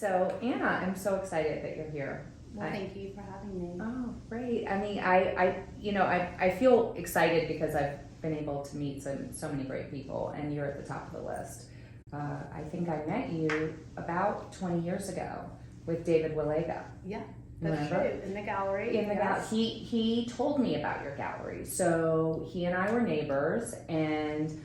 So Anna, I'm so excited that you're here. Well, thank you for having me. Oh, great. I mean, I feel excited because I've been able to meet so many great people, and you're at the top of the list. I think I met you about 20 years ago with David Willega. Yeah, that's true. In the gallery. In the gallery. He told me about your gallery. So he and I were neighbors, and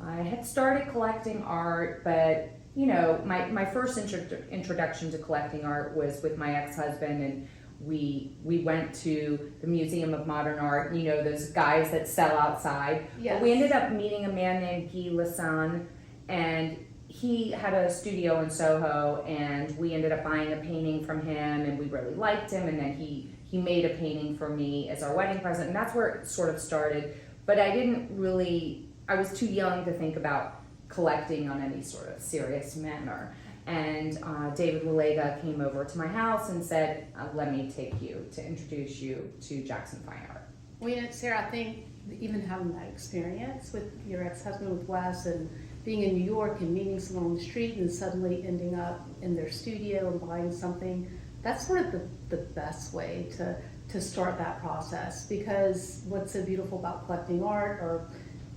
I had started collecting art, but my first introduction to collecting art was with my ex-husband, and we went to the Museum of Modern Art, those guys that sell outside. Yes. But we ended up meeting a man named Guy Lassan, and he had a studio in Soho, and we ended up buying a painting from him, and we really liked him, and then he made a painting for me as our wedding present, and that's where it sort of started. But I was too young to think about collecting on any sort of serious manner. And David Willega came over to my house and said, let me take you to introduce you to Jackson Fine Art. Well, Sarah, I think even having that experience with your ex-husband, with Wes, and being in New York and meeting someone on the street and suddenly ending up in their studio and buying something, that's sort of the best way to start that process. Because what's so beautiful about collecting art or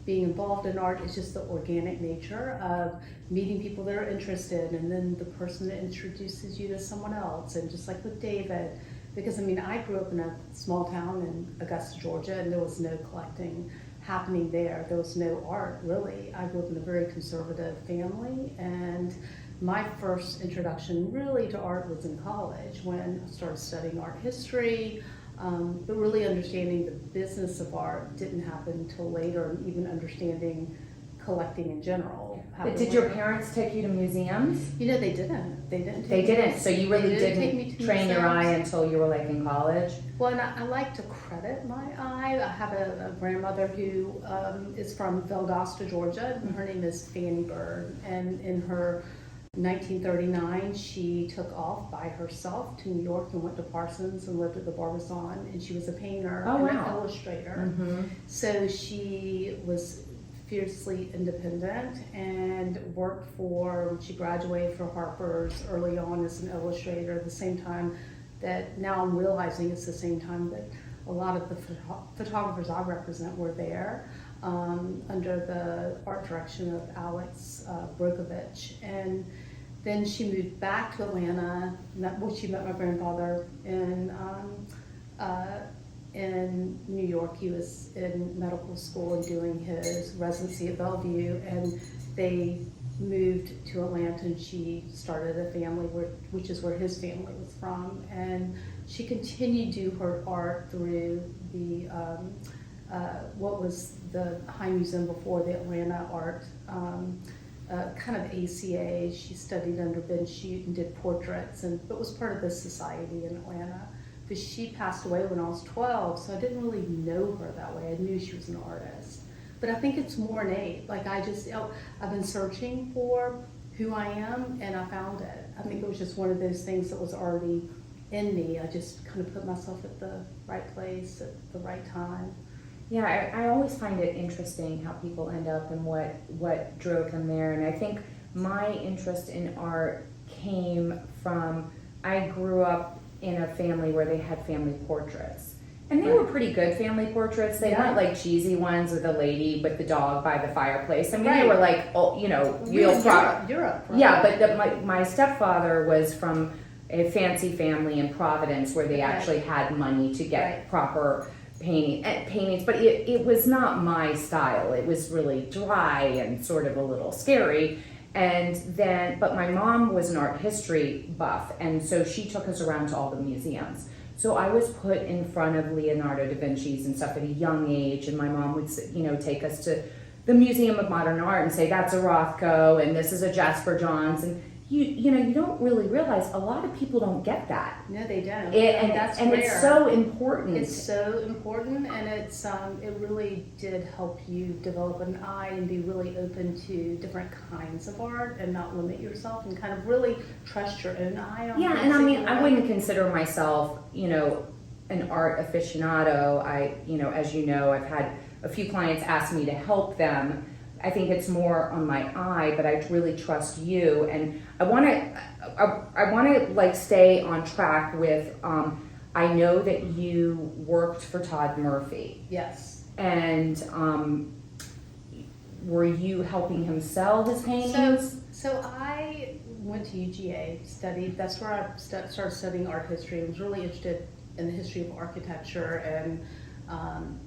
being involved in art is just the organic nature of meeting people that are interested, and then the person that introduces you to someone else. And just like with David, because I grew up in a small town in Augusta, Georgia, and there was no collecting happening there. There was no art, really. I grew up in a very conservative family, and my first introduction really to art was in college when I started studying art history. But really understanding the business of art didn't happen until later, and even understanding collecting in general. But did your parents take you to museums? They didn't. They didn't. So you really didn't train your eye until you were like in college? Well, and I like to credit my eye. I have a grandmother who is from Valdosta, Georgia. Her name is Fanny Bird, and in her 1939, she took off by herself to New York and went to Parsons and lived at the Barbizon, and she was a painter and an illustrator. Mm-hmm. So she was fiercely independent and worked she graduated for Harper's early on as an illustrator, at the same time that now I'm realizing it's the same time that a lot of the photographers I represent were there. Under the art direction of Alex Brokovich. And then she moved back to Atlanta. She met my grandfather in New York. He was in medical school and doing his residency at Bellevue, and they moved to Atlanta, and she started a family, which is where his family was from. And she continued to do her art through the what was the High Museum before the Atlanta Art, kind of ACA. She studied under Ben Shute and did portraits, but was part of this society in Atlanta. But she passed away when I was 12, so I didn't really know her that way. I knew she was an artist. But I think it's more innate. Like I've been searching for who I am, and I found it. I think it was just one of those things that was already in me. I just kind of put myself at the right place at the right time. Yeah, I always find it interesting how people end up and what drove them there. And I think my interest in art came from, I grew up in a family where they had family portraits. And they were pretty good family portraits. They weren't like cheesy ones with a lady with the dog by the fireplace. I mean, they were like, real proper. Europe, right? Yeah, but my stepfather was from a fancy family in Providence where they actually had money to get proper paintings, but it was not my style. It was really dry and sort of a little scary. But my mom was an art history buff, and so she took us around to all the museums. So I was put in front of Leonardo da Vinci's and stuff at a young age, and my mom would, take us to the Museum of Modern Art and say, that's a Rothko, and this is a Jasper Johns, and you don't really realize a lot of people don't get that. No, they don't. That's rare. It's so important. It's so important, and it really did help you develop an eye and be really open to different kinds of art and not limit yourself and kind of really trust your own eye on and I wouldn't consider myself, an art aficionado. As you know, I've had a few clients ask me to help them. I think it's more on my eye, but I really trust you. And I want to I want to like stay on track with. I know that you worked for Todd Murphy, Yes. and were you helping him sell his paintings? So I went to UGA, studied. That's where I started studying art history. I was really interested in the history of architecture, and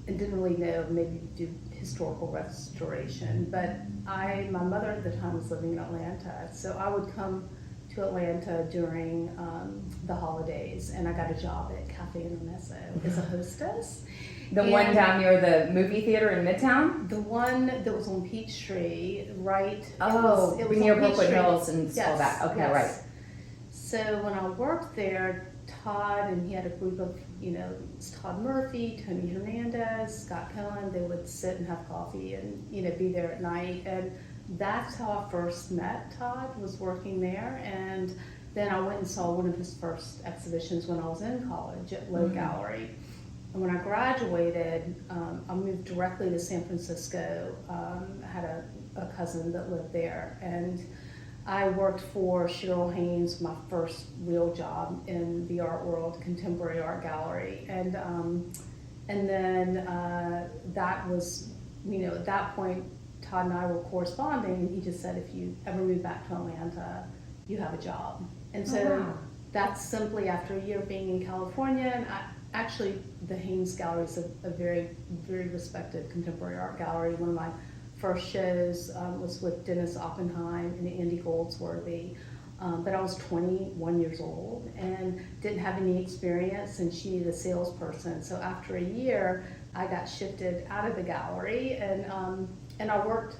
didn't really know maybe do historical restoration. But my mother at the time was living in Atlanta, so I would come to Atlanta during the holidays, and I got a job at Cafe Intermezzo as a hostess. The one down near the movie theater in Midtown? The one that was on Peachtree, right? Oh, it was near on Brooklyn Peachtree. Hills and all Yes, that. Okay, yes. right. So when I worked there, Todd, and he had a group of, Todd Murphy, Tony Hernandez, Scott Cohen, they would sit and have coffee and, be there at night. And that's how I first met Todd, was working there. And then I went and saw one of his first exhibitions when I was in college at Lowe Gallery. And when I graduated, I moved directly to San Francisco. I had a cousin that lived there, and I worked for Cheryl Haynes, my first real job in the art world, contemporary art gallery. And then that was, at that point, Todd and I were corresponding, and he just said, if you ever move back to Atlanta, you have a job. And so that's simply after a year being in California. And actually, the Haynes Gallery is a very, very respected contemporary art gallery. One of my first shows was with Dennis Oppenheim and Andy Goldsworthy. But I was 21 years old and didn't have any experience, and she needed a salesperson. So after a year, I got shifted out of the gallery, and I worked.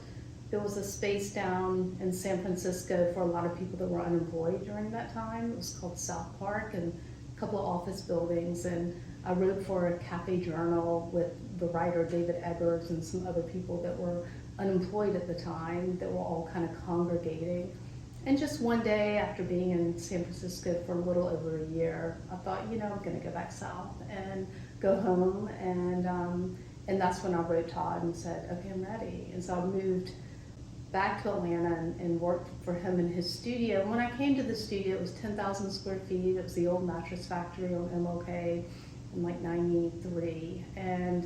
There was a space down in San Francisco for a lot of people that were unemployed during that time. It was called South Park, and a couple of office buildings. And I wrote for a cafe journal with the writer David Eggers and some other people that were unemployed at the time that were all kind of congregating. And just one day after being in San Francisco for a little over a year, I thought, I'm going to go back south and go home. And that's when I wrote Todd and said, okay, I'm ready. And so I moved back to Atlanta and worked for him in his studio. And when I came to the studio, it was 10,000 square feet. It was the old mattress factory on MLK in like 93. And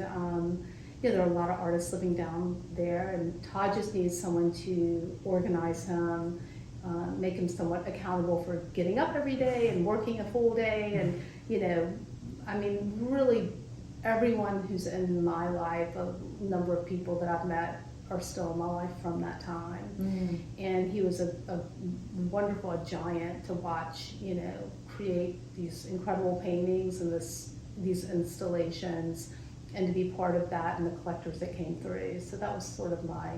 there are a lot of artists living down there. And Todd just needed someone to organize him, make him somewhat accountable for getting up every day and working a full day. And, really everyone who's in my life, a number of people that I've met are still in my life from that time. And he was a wonderful, a giant to watch, create these incredible paintings and these installations, and to be part of that and the collectors that came through. So that was sort of my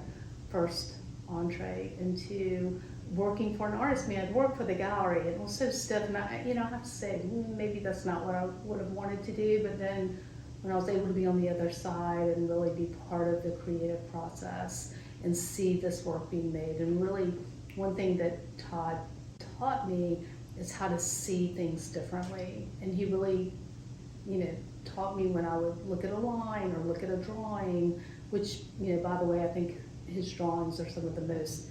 first entree into working for an artist. I'd worked for the gallery, and it was so stiff, and I have to say, maybe that's not what I would have wanted to do, but then when I was able to be on the other side and really be part of the creative process and see this work being made. And really, one thing that Todd taught me is how to see things differently. And he really, taught me when I would look at a line or look at a drawing, which, by the way, I think his drawings are some of the most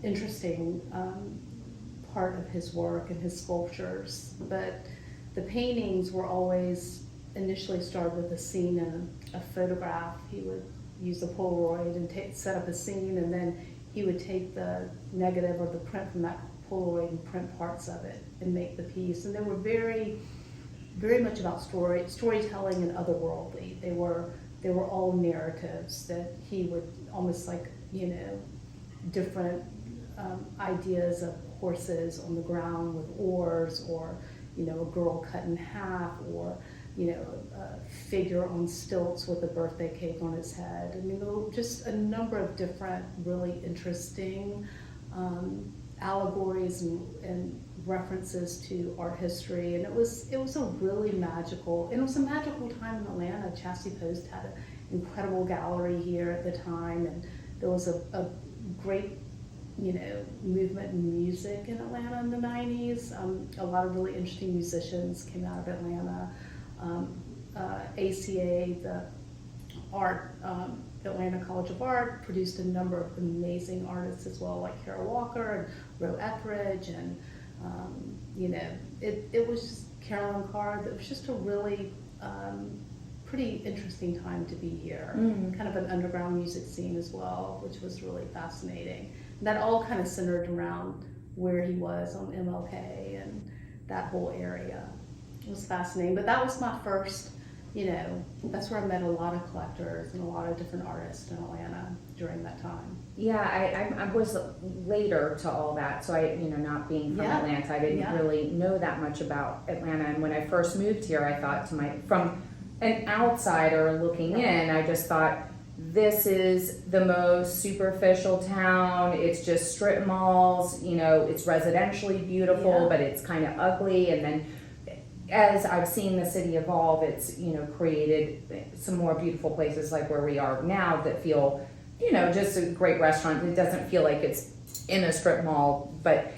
interesting part of his work and his sculptures. But the paintings were always initially started with a scene and a photograph. He would use a Polaroid and set up a scene, and then he would take the negative or the print from that Polaroid and print parts of it and make the piece. And they were very, very much about storytelling and otherworldly. They were all narratives that he would almost like, different ideas of horses on the ground with oars, or, a girl cut in half, or a figure on stilts with a birthday cake on his head. There were just a number of different really interesting allegories and references to art history. And it was a really magical, and it was a magical time in Atlanta. Chastity Post had an incredible gallery here at the time, and there was a great movement in music in Atlanta in the 90s. A lot of really interesting musicians came out of Atlanta. ACA, the art, Atlanta College of Art produced a number of amazing artists as well, like Anna Walker and Roe Etheridge, and it was just Carolyn Carr. It was just a really pretty interesting time to be here. Kind of an underground music scene as well, which was really fascinating. And that all kind of centered around where he was on MLK and that whole area. It was fascinating. But that was my first, that's where I met a lot of collectors and a lot of different artists in Atlanta during that time. Yeah, I was later to all that, so not being from Atlanta, I didn't really know that much about Atlanta. And when I first moved here, I thought from an outsider looking in, I just thought, this is the most superficial town. It's just strip malls, it's residentially beautiful, but it's kind of ugly. And then as I've seen the city evolve, it's, created some more beautiful places like where we are now that feel, just a great restaurant. It doesn't feel like it's in a strip mall, but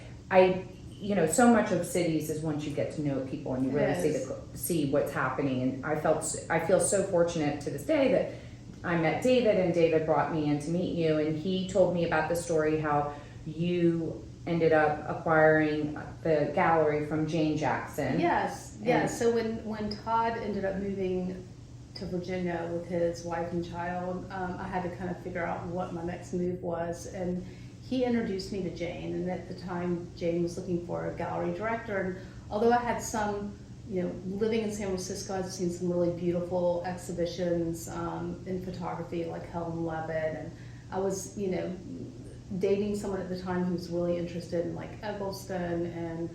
so much of cities is once you get to know people and you really see what's happening. And I feel so fortunate to this day that I met David, and David brought me in to meet you, and he told me about the story how you ended up acquiring the gallery from Jane Jackson. Yes. So when Todd ended up moving to Virginia with his wife and child, I had to kind of figure out what my next move was, and he introduced me to Jane. And at the time, Jane was looking for a gallery director. And although I had some, living in San Francisco, I'd seen some really beautiful exhibitions in photography, like Helen Levitt, and I was, dating someone at the time who was really interested in like Eggleston and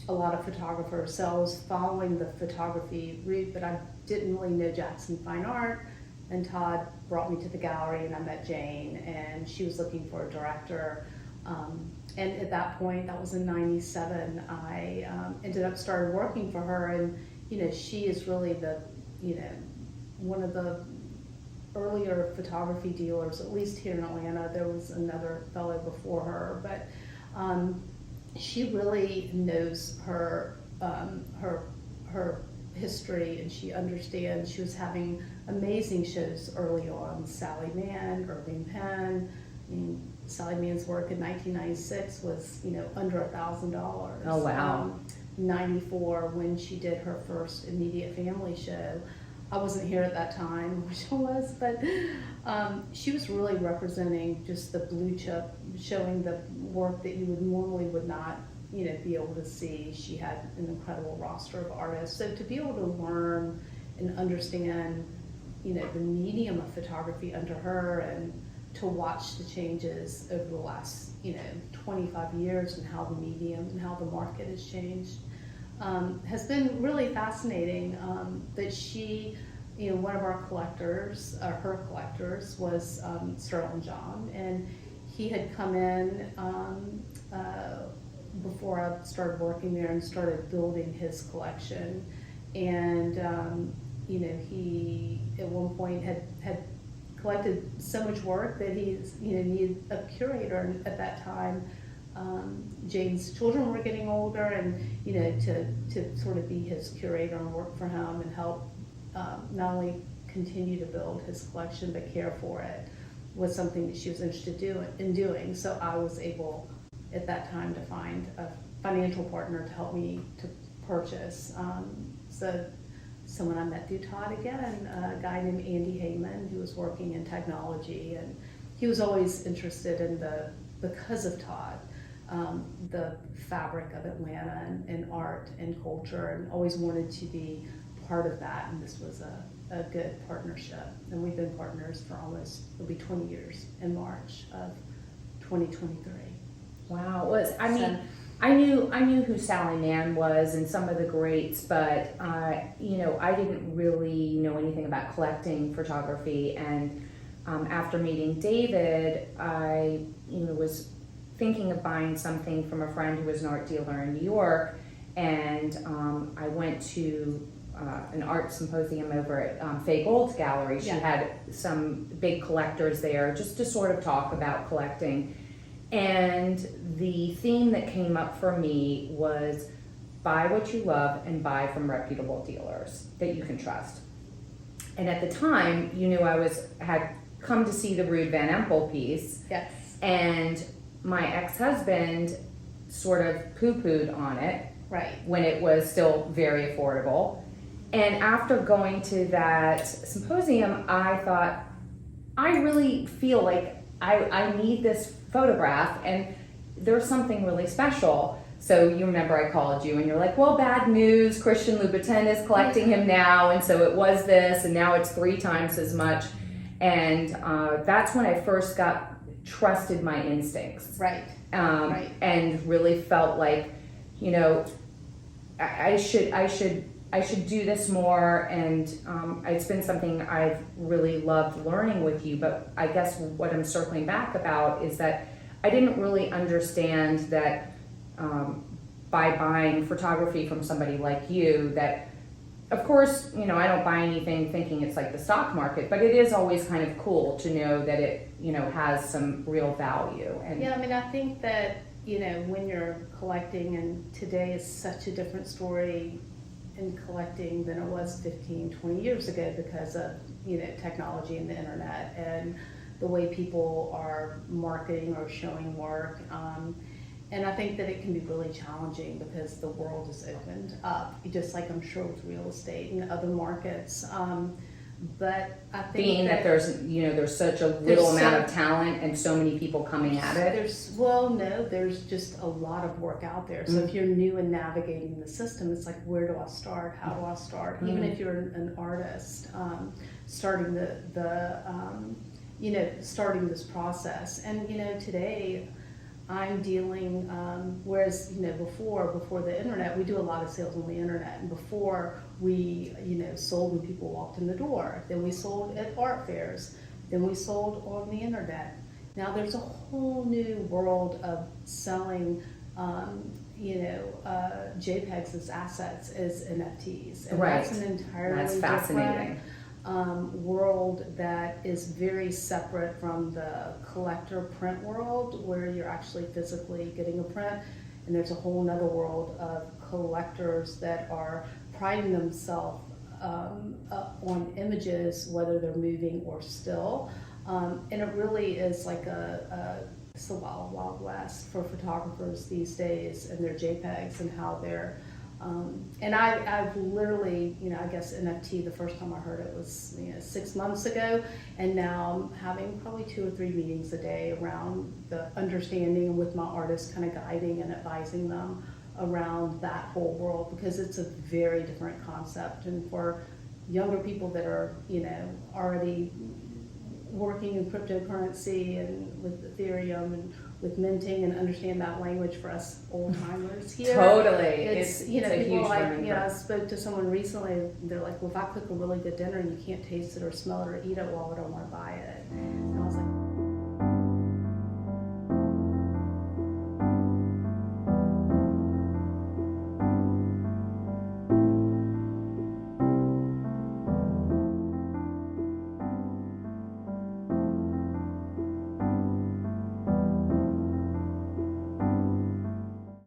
a lot of photographers. So I was following the photography route, but I didn't really know Jackson Fine Art. And Todd brought me to the gallery, and I met Jane, and she was looking for a director. And at that point, that was in '97, I ended up started working for her. And, she is really the, one of the earlier photography dealers, at least here in Atlanta. There was another fellow before her, but she really knows her history, and she understands. She was having amazing shows early on. Sally Mann, Irving Penn. I mean, Sally Mann's work in 1996 was, under $1,000. Oh, wow. 94, when she did her first immediate family show. I wasn't here at that time, which I was, but she was really representing just the blue chip, showing the work that you would not, be able to see. She had an incredible roster of artists. So to be able to learn and understand, the medium of photography under her, and to watch the changes over the last, 25 years, and how the medium and how the market has changed, has been really fascinating. That she, one of our collectors, her collectors, was Sterling John, and he had come in before I started working there and started building his collection. And he at one point had collected so much work that he's needed a curator. And at that time, Jane's children were getting older, and to sort of be his curator and work for him and help not only continue to build his collection but care for it was something that she was interested in doing. So I was able at that time to find a financial partner to help me to purchase. So someone I met through Todd again, a guy named Andy Heyman, who was working in technology, and he was always interested in because of Todd, the fabric of Atlanta and art and culture, and always wanted to be part of that. And this was a good partnership, and we've been partners for it'll be 20 years in March of 2023. Wow. I knew who Sally Mann was and some of the greats, but I didn't really know anything about collecting photography. And after meeting David, I was thinking of buying something from a friend who was an art dealer in New York, and I went to an art symposium over at Faye Gold's gallery. She had some big collectors there just to sort of talk about collecting. And the theme that came up for me was buy what you love and buy from reputable dealers that you can trust. And at the time, you knew I had come to see the Ruud Van Empel piece. Yes. And my ex-husband sort of poo-pooed on it. Right. When it was still very affordable. And after going to that symposium, I thought, I really feel like I need this photograph, and there's something really special. So you remember I called you and you're like, well, bad news, Christian Louboutin is collecting him now, and so it was this, and now it's 3 times as much. And that's when I first trusted my instincts. Right. Right. And really felt like, you know, I should do this more, and it's been something I've really loved learning with you. But I guess what I'm circling back about is that I didn't really understand that by buying photography from somebody like you, that of course, you know, I don't buy anything thinking it's like the stock market, but it is always kind of cool to know that it, you know, has some real value. And yeah, I mean, I think that, you know, when you're collecting, and today is such a different story in collecting than it was 15, 20 years ago because of, you know, technology and the internet and the way people are marketing or showing work. And I think that it can be really challenging because the world has opened up, just like I'm sure with real estate and other markets. But I think being that there's such a little amount of talent and so many people coming at it. There's just a lot of work out there. So if you're new in navigating the system, it's like, where do I start? How do I start? Even if you're an artist, starting starting this process. And, you know, today I'm dealing, whereas, you know, before the internet, we do a lot of sales on the internet. And before we, you know, sold when people walked in the door. Then we sold at art fairs. Then we sold on the internet. Now there's a whole new world of selling, JPEGs as assets as NFTs. And right. That's an entirely fascinating. World that is very separate from the collector print world, where you're actually physically getting a print, and there's a whole nother world of collectors that are priding themselves on images, whether they're moving or still, and it really is like it's the wild, wild west for photographers these days and their JPEGs and how they're and I've literally, you know, I guess NFT, the first time I heard it was, you know, 6 months ago, and now I'm having probably 2 or 3 meetings a day around the understanding, and with my artists kind of guiding and advising them around that whole world, because it's a very different concept. And for younger people that are, you know, already working in cryptocurrency and with Ethereum and with minting and understand that language, for us old timers here. Totally. It's you know, it's a people huge like, learning you know, I curve. spoke to someone recently, they're like, well, if I cook a really good dinner and you can't taste it or smell it or eat it, why would I want to buy it?